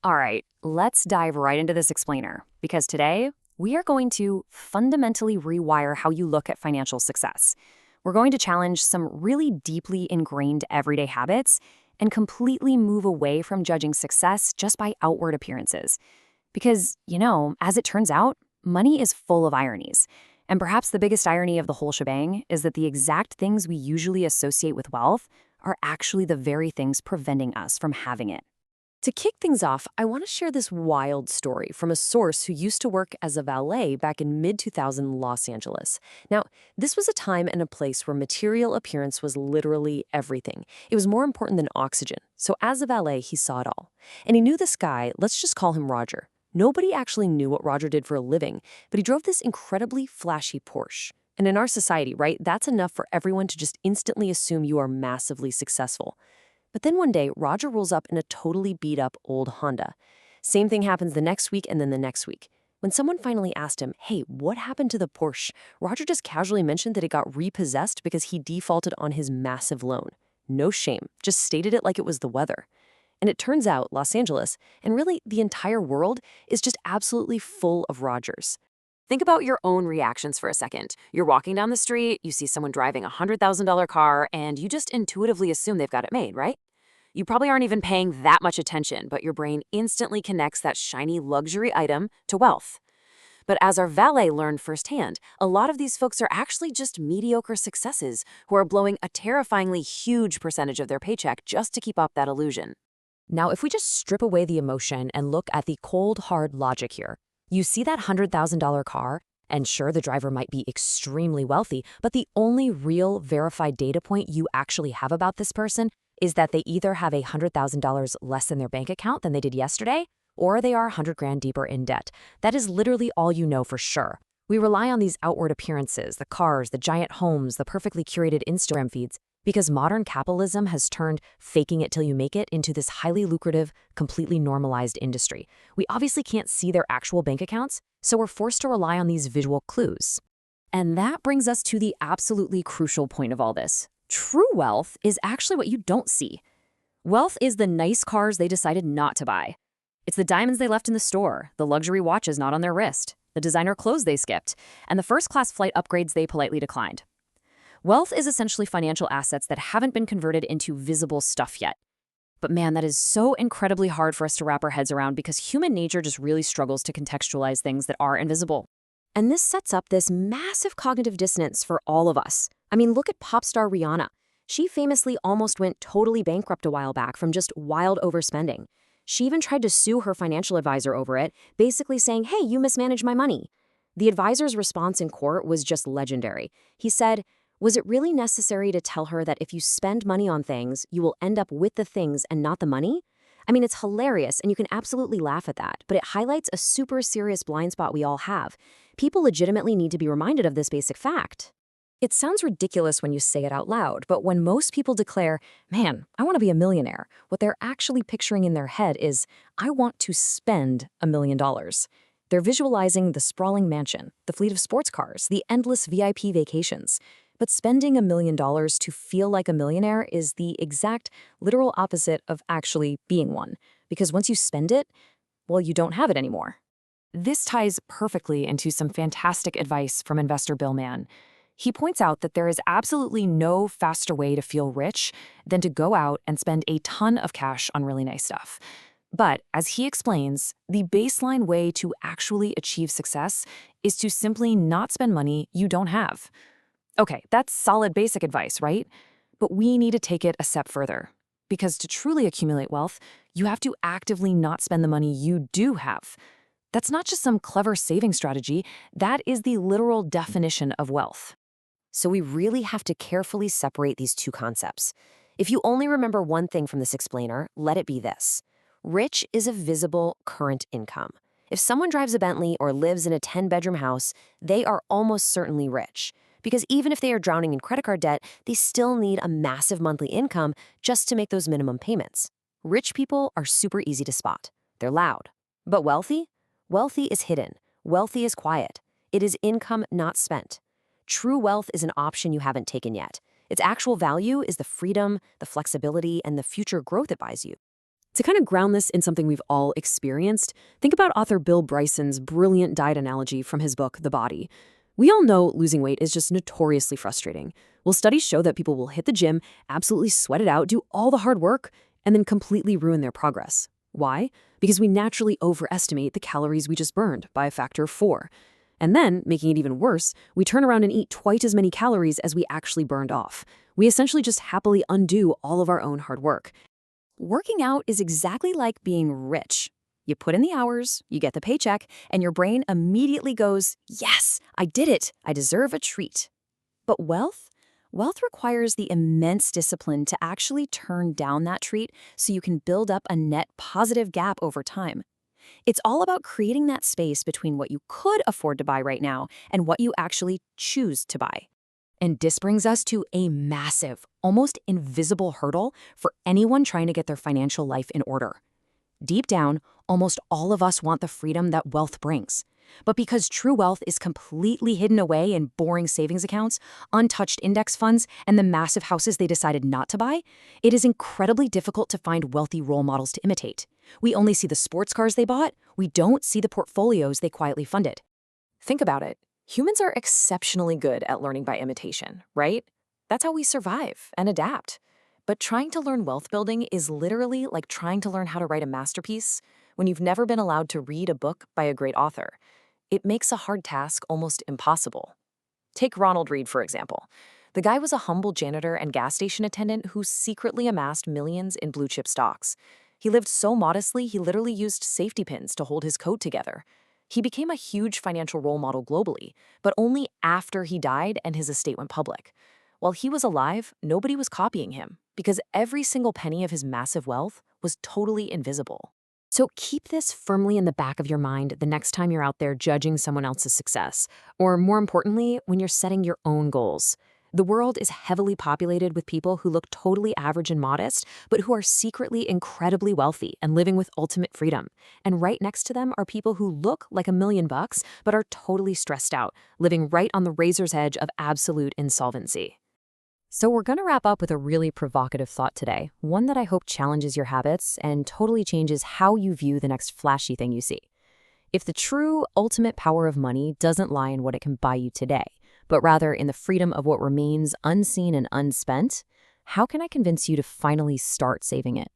All right, let's dive right into this explainer because today we are going to fundamentally rewire how you look at financial success. We're going to challenge some really deeply ingrained everyday habits and completely move away from judging success just by outward appearances. Because, as it turns out, money is full of ironies. And perhaps the biggest irony of the whole shebang is that the exact things we usually associate with wealth are actually the very things preventing us from having it. To kick things off, I want to share this wild story from a source who used to work as a valet back in mid-2000 Los Angeles. Now, this was a time and a place where material appearance was literally everything. It was more important than oxygen. So as a valet, he saw it all. And he knew this guy, let's just call him Roger. Nobody actually knew what Roger did for a living, but he drove this incredibly flashy Porsche. And in our society, right, that's enough for everyone to just instantly assume you are massively successful. But then one day, Roger rolls up in a totally beat-up old Honda. Same thing happens the next week and then the next week. When someone finally asked him, hey, what happened to the Porsche? Roger just casually mentioned that it got repossessed because he defaulted on his massive loan. No shame, just stated it like it was the weather. And it turns out Los Angeles, and really the entire world, is just absolutely full of Rogers. Think about your own reactions for a second. You're walking down the street, you see someone driving a $100,000 car, and you just intuitively assume they've got it made, right? You probably aren't even paying that much attention, but your brain instantly connects that shiny luxury item to wealth. But as our valet learned firsthand, a lot of these folks are actually just mediocre successes who are blowing a terrifyingly huge percentage of their paycheck just to keep up that illusion. Now, if we just strip away the emotion and look at the cold, hard logic here, you see that $100,000 car, and sure, the driver might be extremely wealthy, but the only real verified data point you actually have about this person is that they either have $100,000 less in their bank account than they did yesterday, or they are 100 grand deeper in debt. That is literally all you know for sure. We rely on these outward appearances, the cars, the giant homes, the perfectly curated Instagram feeds, because modern capitalism has turned faking it till you make it into this highly lucrative, completely normalized industry. We obviously can't see their actual bank accounts, so we're forced to rely on these visual clues. And that brings us to the absolutely crucial point of all this. True wealth is actually what you don't see. Wealth is the nice cars they decided not to buy. It's the diamonds they left in the store, the luxury watches not on their wrist, the designer clothes they skipped, and the first-class flight upgrades they politely declined. Wealth is essentially financial assets that haven't been converted into visible stuff yet. But man, that is so incredibly hard for us to wrap our heads around because human nature just really struggles to contextualize things that are invisible. And this sets up this massive cognitive dissonance for all of us. I mean, look at pop star Rihanna. She famously almost went totally bankrupt a while back from just wild overspending. She even tried to sue her financial advisor over it, basically saying, hey, you mismanaged my money. The advisor's response in court was just legendary. He said, was it really necessary to tell her that if you spend money on things, you will end up with the things and not the money? I mean, it's hilarious, and you can absolutely laugh at that, but it highlights a super serious blind spot we all have. People legitimately need to be reminded of this basic fact. It sounds ridiculous when you say it out loud, but when most people declare, man, I want to be a millionaire, what they're actually picturing in their head is, I want to spend $1 million. They're visualizing the sprawling mansion, the fleet of sports cars, the endless VIP vacations. But spending $1 million to feel like a millionaire is the exact literal opposite of actually being one. Because once you spend it, well, you don't have it anymore. This ties perfectly into some fantastic advice from investor Bill Mann. He points out that there is absolutely no faster way to feel rich than to go out and spend a ton of cash on really nice stuff. But, as he explains, the baseline way to actually achieve success is to simply not spend money you don't have. Okay, that's solid basic advice, right? But we need to take it a step further. Because to truly accumulate wealth, you have to actively not spend the money you do have. That's not just some clever saving strategy, that is the literal definition of wealth. So we really have to carefully separate these two concepts. If you only remember one thing from this explainer, let it be this. Rich is a visible current income. If someone drives a Bentley or lives in a 10-bedroom house, they are almost certainly rich. Because even if they are drowning in credit card debt, they still need a massive monthly income just to make those minimum payments. Rich people are super easy to spot. They're loud. But wealthy? Wealthy is hidden. Wealthy is quiet. It is income not spent. True wealth is an option you haven't taken yet. Its actual value is the freedom, the flexibility, and the future growth it buys you. To kind of ground this in something we've all experienced, think about author Bill Bryson's brilliant diet analogy from his book, The Body. We all know losing weight is just notoriously frustrating. Well, studies show that people will hit the gym, absolutely sweat it out, do all the hard work, and then completely ruin their progress. Why? Because we naturally overestimate the calories we just burned by a factor of 4. And then, making it even worse, we turn around and eat twice as many calories as we actually burned off. We essentially just happily undo all of our own hard work. Working out is exactly like being rich. You put in the hours, you get the paycheck, and your brain immediately goes, yes, I did it. I deserve a treat. But wealth? Wealth requires the immense discipline to actually turn down that treat so you can build up a net positive gap over time. It's all about creating that space between what you could afford to buy right now and what you actually choose to buy. And this brings us to a massive, almost invisible hurdle for anyone trying to get their financial life in order. Deep down, almost all of us want the freedom that wealth brings. But because true wealth is completely hidden away in boring savings accounts, untouched index funds, and the massive houses they decided not to buy, it is incredibly difficult to find wealthy role models to imitate. We only see the sports cars they bought, we don't see the portfolios they quietly funded. Think about it. Humans are exceptionally good at learning by imitation, right? That's how we survive and adapt. But trying to learn wealth building is literally like trying to learn how to write a masterpiece when you've never been allowed to read a book by a great author. It makes a hard task almost impossible. Take Ronald Read, for example. The guy was a humble janitor and gas station attendant who secretly amassed millions in blue-chip stocks. He lived so modestly, he literally used safety pins to hold his coat together. He became a huge financial role model globally, but only after he died and his estate went public. While he was alive, nobody was copying him because every single penny of his massive wealth was totally invisible. So keep this firmly in the back of your mind the next time you're out there judging someone else's success, or more importantly, when you're setting your own goals. The world is heavily populated with people who look totally average and modest, but who are secretly incredibly wealthy and living with ultimate freedom. And right next to them are people who look like $1 million, but are totally stressed out, living right on the razor's edge of absolute insolvency. So we're going to wrap up with a really provocative thought today, one that I hope challenges your habits and totally changes how you view the next flashy thing you see. If the true ultimate power of money doesn't lie in what it can buy you today, but rather in the freedom of what remains unseen and unspent, how can I convince you to finally start saving it?